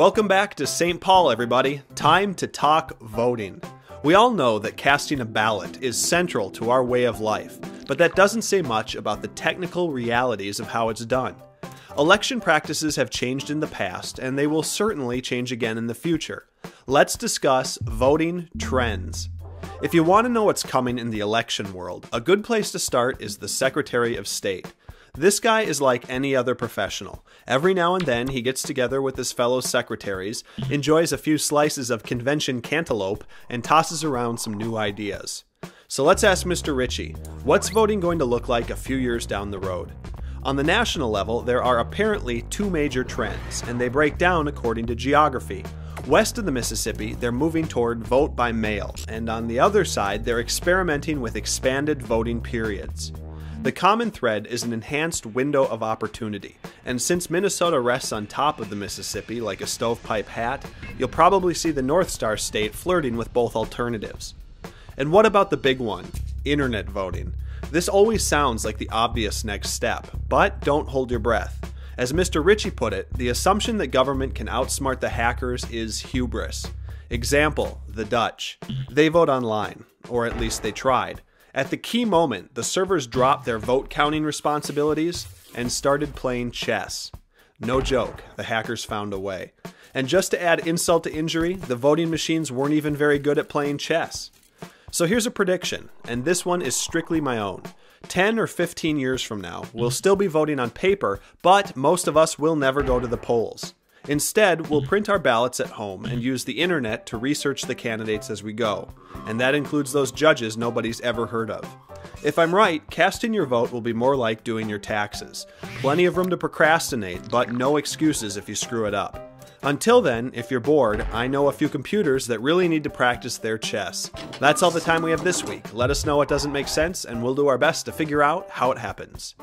Welcome back to St. Paul, everybody. Time to talk voting. We all know that casting a ballot is central to our way of life, but that doesn't say much about the technical realities of how it's done. Election practices have changed in the past, and they will certainly change again in the future. Let's discuss voting trends. If you want to know what's coming in the election world, a good place to start is the Secretary of State. This guy is like any other professional. Every now and then he gets together with his fellow secretaries, enjoys a few slices of convention cantaloupe, and tosses around some new ideas. So let's ask Mr. Ritchie, what's voting going to look like a few years down the road? On the national level, there are apparently two major trends, and they break down according to geography. West of the Mississippi, they're moving toward vote by mail, and on the other side, they're experimenting with expanded voting periods. The common thread is an enhanced window of opportunity, and since Minnesota rests on top of the Mississippi like a stovepipe hat, you'll probably see the North Star state flirting with both alternatives. And what about the big one? Internet voting. This always sounds like the obvious next step, but don't hold your breath. As Mr. Ritchie put it, the assumption that government can outsmart the hackers is hubris. Example, the Dutch. They vote online, or at least they tried. At the key moment, the servers dropped their vote counting responsibilities and started playing chess. No joke, the hackers found a way. And just to add insult to injury, the voting machines weren't even very good at playing chess. So here's a prediction, and this one is strictly my own. 10 or 15 years from now, we'll still be voting on paper, but most of us will never go to the polls. Instead, we'll print our ballots at home and use the internet to research the candidates as we go. And that includes those judges nobody's ever heard of. If I'm right, casting your vote will be more like doing your taxes. Plenty of room to procrastinate, but no excuses if you screw it up. Until then, if you're bored, I know a few computers that really need to practice their chess. That's all the time we have this week. Let us know what doesn't make sense, and we'll do our best to figure out how it happens.